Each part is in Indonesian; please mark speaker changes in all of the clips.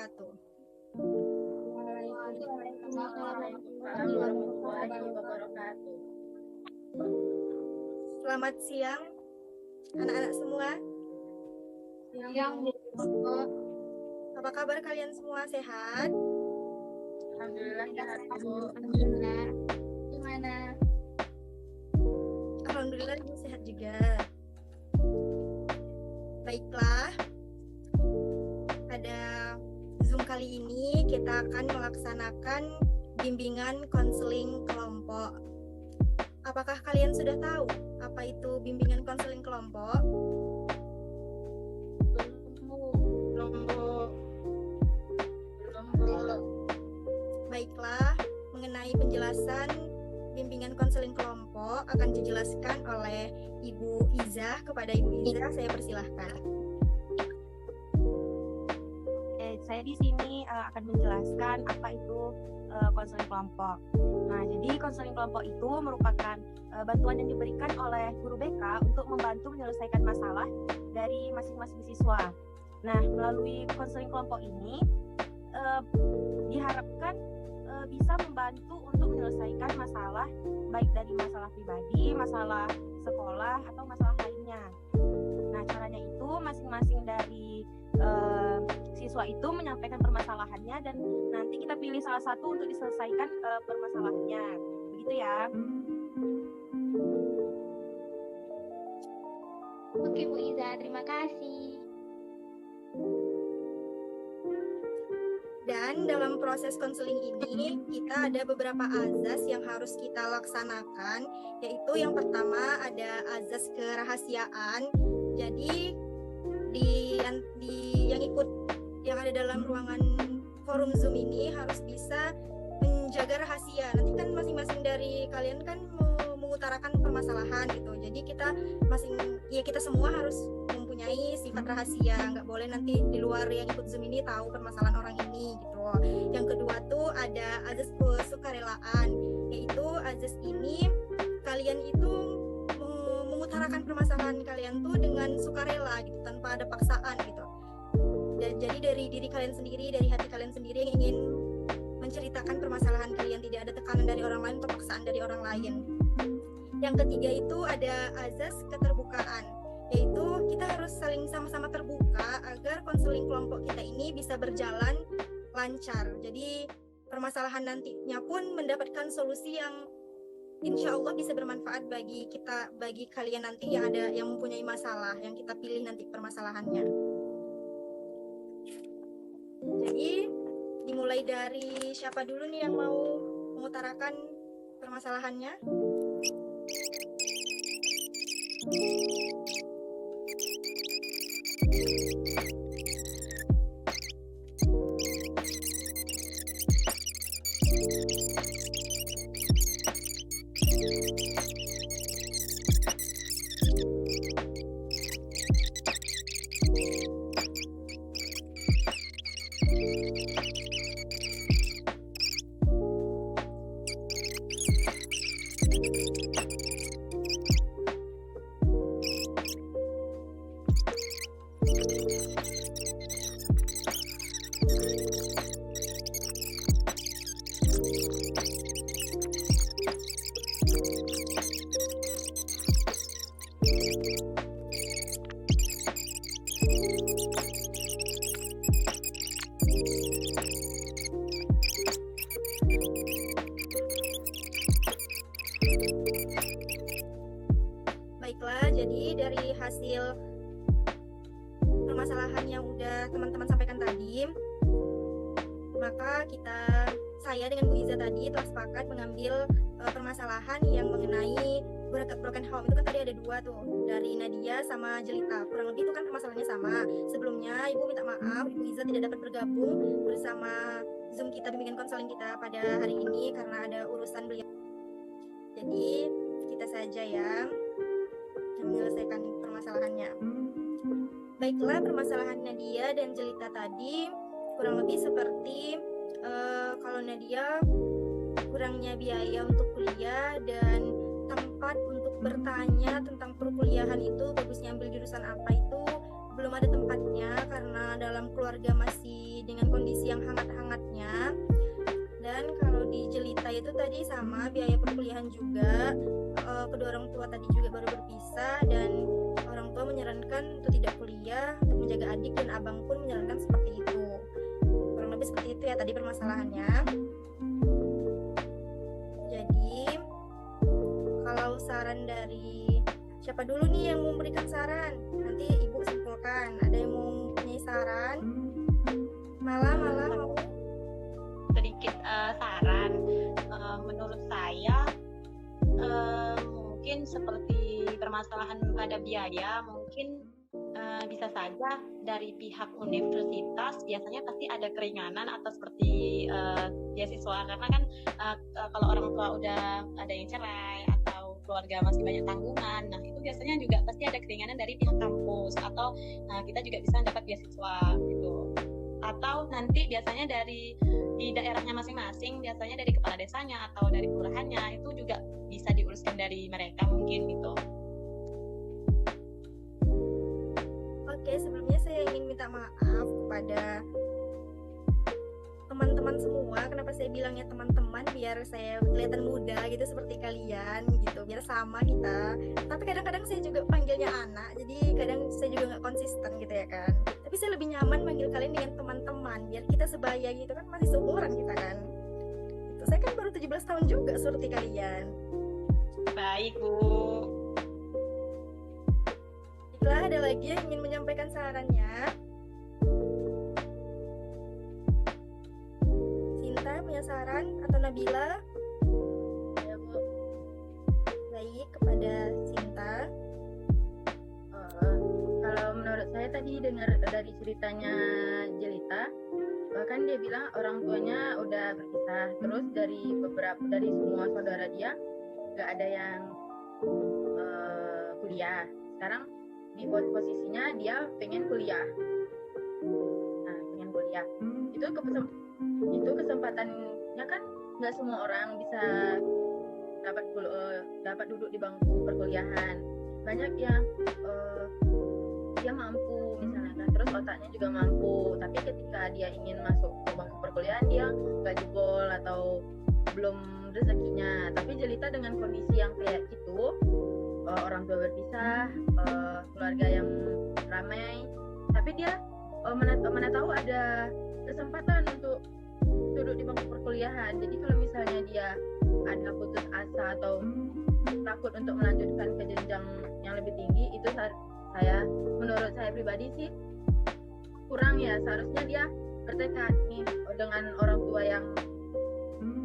Speaker 1: wabarakatuh.
Speaker 2: Waalaikumsalam warahmatullahi wabarakatuh.
Speaker 1: Selamat siang anak-anak semua.
Speaker 2: Siang, Bu.
Speaker 1: Apa kabar kalian semua, sehat?
Speaker 2: Alhamdulillah sehat, Bu. Alhamdulillah. Gimana?
Speaker 1: Alhamdulillah Ibu sehat juga. Baiklah, pada Zoom kali ini kita akan melaksanakan bimbingan konseling kelompok. Apakah kalian sudah tahu apa itu bimbingan konseling kelompok? Baiklah, mengenai penjelasan bimbingan konseling kelompok akan dijelaskan oleh Ibu Izah. Kepada Ibu Izah, saya persilahkan.
Speaker 3: Saya di sini akan menjelaskan apa itu konseling kelompok. Nah, jadi konseling kelompok itu merupakan bantuan yang diberikan oleh guru BK untuk membantu menyelesaikan masalah dari masing-masing siswa. Nah, melalui konseling kelompok ini diharapkan bisa membantu untuk menyelesaikan masalah baik dari masalah pribadi, masalah sekolah, atau masalah lainnya. Nah, caranya itu masing-masing dari siswa itu menyampaikan permasalahannya dan nanti kita pilih salah satu untuk diselesaikan permasalahannya. Begitu ya.
Speaker 2: Oke, Bu Iza, terima kasih.
Speaker 1: Dan dalam proses konseling ini kita ada beberapa azas yang harus kita laksanakan, yaitu yang pertama ada azas kerahasiaan. Jadi yang ada dalam ruangan forum Zoom ini harus bisa menjaga rahasia. Nanti kan masing-masing dari kalian kan mengutarakan permasalahan gitu. Jadi kita semua harus mempunyai sifat rahasia. Nggak boleh nanti di luar yang ikut Zoom ini tahu permasalahan orang ini gitu. Yang kedua tuh ada azas kesukarelaan, yaitu azas ini kalian itu mengutarakan permasalahan kalian tuh dengan sukarela gitu, tanpa ada paksaan gitu. Jadi dari diri kalian sendiri, dari hati kalian sendiri yang ingin menceritakan permasalahan kalian, tidak ada tekanan dari orang lain atau paksaan dari orang lain. Yang ketiga itu ada azas keterbukaan, yaitu kita harus saling sama-sama terbuka agar konseling kelompok kita ini bisa berjalan lancar. Jadi permasalahan nantinya pun mendapatkan solusi yang insya Allah bisa bermanfaat bagi kita, bagi kalian nanti yang mempunyai masalah, yang kita pilih nanti permasalahannya. Jadi dimulai dari siapa dulu nih yang mau mengutarakan permasalahannya? Baiklah, jadi dari hasil permasalahan yang udah teman-teman sampaikan tadi, maka saya dengan Bu Iza tadi telah sepakat mengambil permasalahan yang mengenai broken home. Itu kan tadi ada dua tuh, dari Nadia sama Jelita. Kurang lebih itu kan permasalahannya sama. Sebelumnya Ibu minta maaf, Ibu Iza tidak dapat bergabung bersama Zoom kita, bimbingan konseling kita pada hari ini karena ada urusan beliau. Jadi kita saja yang menyelesaikan permasalahannya. Baiklah, permasalahan Nadia dan Jelita tadi kurang lebih seperti kalau Nadia kurangnya biaya untuk kuliah dan tempat untuk bertanya tentang perkuliahan itu bagusnya ambil jurusan apa itu belum ada tempatnya karena dalam keluarga masih dengan kondisi yang hangat-hangatnya. Dan kalau di Jelita itu tadi sama biaya perkuliahan juga, kedua orang tua tadi juga baru berpisah dan orang tua menyarankan untuk tidak kuliah untuk menjaga adik, dan abang pun menyarankan seperti itu. Kurang lebih seperti itu ya tadi permasalahannya. Jadi kalau saran dari siapa dulu nih yang mau memberikan saran? Nanti ibu simpulkan. Ada yang mau mempunyai saran? Malah mau.
Speaker 4: Sedikit saran. Menurut saya mungkin seperti permasalahan pada biaya, mungkin bisa saja dari pihak universitas biasanya pasti ada keringanan atau seperti beasiswa, karena kan kalau orang tua udah ada yang cerai atau keluarga masih banyak tanggungan, nah itu biasanya juga pasti ada keringanan dari pihak kampus, atau kita juga bisa dapat beasiswa gitu. Atau nanti biasanya dari di daerahnya masing-masing, biasanya dari kepala desanya atau dari kelurahannya, itu juga bisa diuruskan dari mereka mungkin gitu.
Speaker 1: Oke, sebelumnya saya ingin minta maaf kepada teman-teman semua. Kenapa saya bilangnya teman-teman? Biar saya kelihatan muda gitu seperti kalian gitu, biar sama kita. Tapi kadang-kadang saya juga panggilnya anak, jadi kadang saya juga nggak konsisten gitu ya kan. Tapi saya lebih nyaman manggil kalian dengan teman-teman, biar kita sebaya gitu kan, masih seumuran kita kan. Gitu. Saya kan baru 17 tahun juga seperti kalian.
Speaker 4: Baik, Bu.
Speaker 1: Baiklah, ada lagi yang ingin menyampaikan sarannya? Sinta punya saran atau Nabila?
Speaker 5: Ya, Bu.
Speaker 1: Baik, kepada Sinta.
Speaker 5: Kalau menurut saya tadi dengar dari ceritanya Jelita, bahkan dia bilang orang tuanya udah berpisah, terus dari semua saudara dia nggak ada yang kuliah. Sekarang di posisinya dia pengen kuliah. Nah, pengen kuliah. Itu kesempatannya kan nggak semua orang bisa dapat duduk di bangku perkuliahan. Banyak yang dia mampu misalnya kan, terus otaknya juga mampu, tapi ketika dia ingin masuk ke bangku perkuliahan dia nggak jebol atau belum rezekinya. Tapi Jelita dengan kondisi yang kayak gitu, orang tua berpisah, keluarga yang ramai, tapi dia mana tahu ada kesempatan untuk duduk di bangku perkuliahan. Jadi kalau misalnya dia ada putus asa atau takut untuk melanjutkan ke jenjang yang lebih tinggi, itu menurut saya pribadi sih kurang ya. Seharusnya dia bertekad nih dengan orang tua yang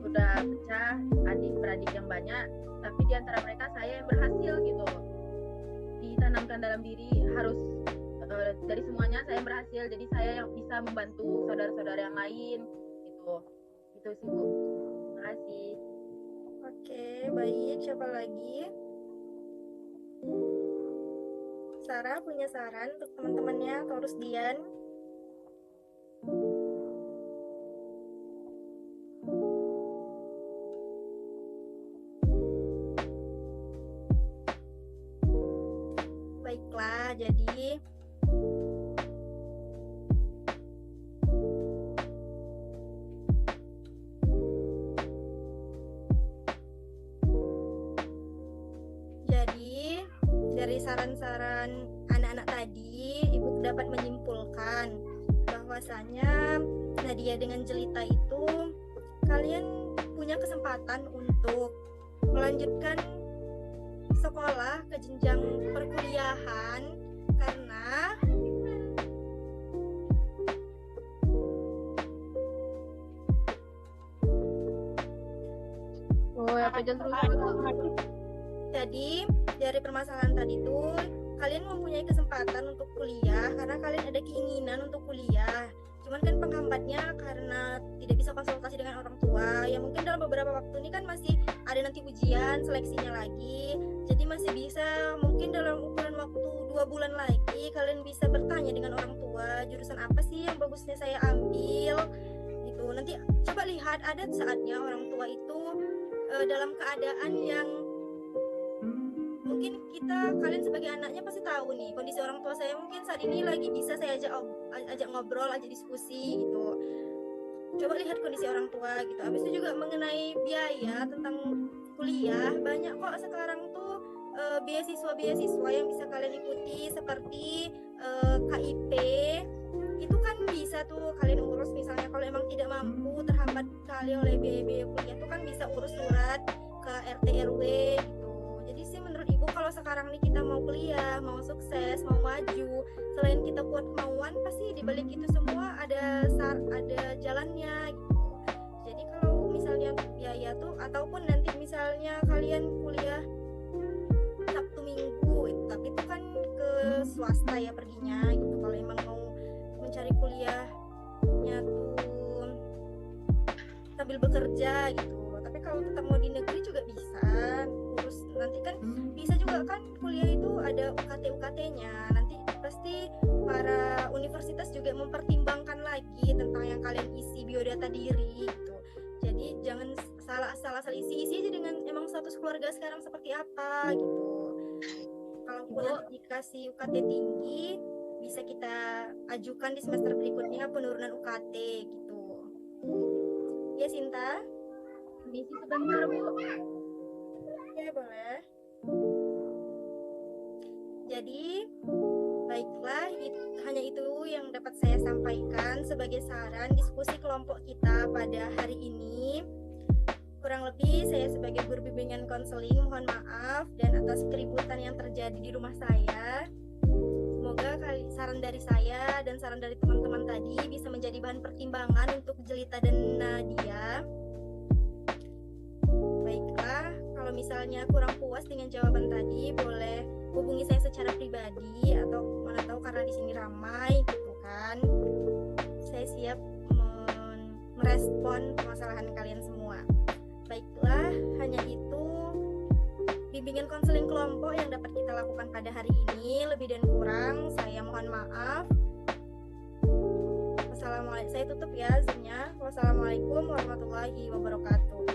Speaker 5: udah pecah, adik-beradik yang banyak, tapi di antara mereka saya yang berhasil gitu. Ditanamkan dalam diri harus dari semuanya saya yang berhasil, jadi saya yang bisa membantu saudara-saudara yang lain gitu. Itu sih, Bu. Terima kasih.
Speaker 1: Oke, baik. Siapa lagi? Sarah punya saran untuk teman-temannya atau Rusdian? Baiklah, jadi dari saran-saran anak-anak tadi, Ibu dapat menyimpulkan bahwasanya Nadia dengan Jelita itu kalian punya kesempatan untuk melanjutkan sekolah ke jenjang perkuliahan karena jadi dari permasalahan tadi tuh kalian mempunyai kesempatan untuk kuliah karena kalian ada keinginan untuk kuliah. Cuman kan penghambatnya karena tidak bisa konsultasi dengan orang tua. Ya mungkin dalam beberapa waktu ini kan masih ada nanti ujian seleksinya lagi. Jadi masih bisa mungkin dalam ukuran waktu 2 bulan lagi kalian bisa bertanya dengan orang tua jurusan apa sih yang bagusnya saya ambil gitu. Nanti coba lihat, ada saatnya orang tua itu dalam keadaan yang mungkin kalian sebagai anaknya pasti tahu nih kondisi orang tua saya mungkin saat ini lagi bisa saya ajak ngobrol, ajak diskusi gitu. Coba lihat kondisi orang tua gitu. Habis itu juga mengenai biaya tentang kuliah, banyak kok sekarang tuh beasiswa yang bisa kalian ikuti seperti KIP. Itu kan bisa tuh kalian urus, misalnya kalau emang tidak mampu, terhambat kali oleh biaya kuliah tuh kan bisa urus surat ke RT RW gitu. Jadi sih menurut ibu kalau sekarang nih kita mau kuliah, mau sukses, mau maju, selain kita kuat kemauan, pasti di balik itu semua ada jalannya gitu. Jadi kalau misalnya biaya tuh, ataupun nanti misalnya kalian kuliah Sabtu Minggu itu, tapi itu kan ke swasta ya perginya gitu. Kalau emang mau mencari kuliahnya tuh sambil bekerja gitu. Tapi kalau tetap mau di negeri juga bisa. Terus nanti kan bisa juga kan kuliah itu ada UKT-nya. Nanti pasti para universitas juga mempertimbangkan lagi tentang yang kalian isi biodata diri gitu. Jadi jangan salah isi aja dengan emang status keluarga sekarang seperti apa gitu. Kalaupun nanti dikasih UKT tinggi, bisa kita ajukan di semester berikutnya penurunan UKT gitu. Ya Sinta?
Speaker 2: Misi sebentar, Bu.
Speaker 1: Ya boleh. Jadi baiklah, hanya itu yang dapat saya sampaikan sebagai saran diskusi kelompok kita pada hari ini. Kurang lebih saya sebagai guru bimbingan konseling mohon maaf dan atas keributan yang terjadi di rumah saya. Semoga saran dari saya dan saran dari teman-teman tadi bisa menjadi bahan pertimbangan untuk Jelita dan Nadia. Baiklah, kalau misalnya kurang puas dengan jawaban tadi, boleh hubungi saya secara pribadi atau mana tahu karena di sini ramai gitu kan. Saya siap merespon permasalahan kalian semua. Baiklah, hanya itu bimbingan konseling kelompok yang dapat kita lakukan pada hari ini. Lebih dan kurang saya mohon maaf. Wassalamualaikum. Saya tutup ya Zoom-nya. Wassalamualaikum warahmatullahi wabarakatuh.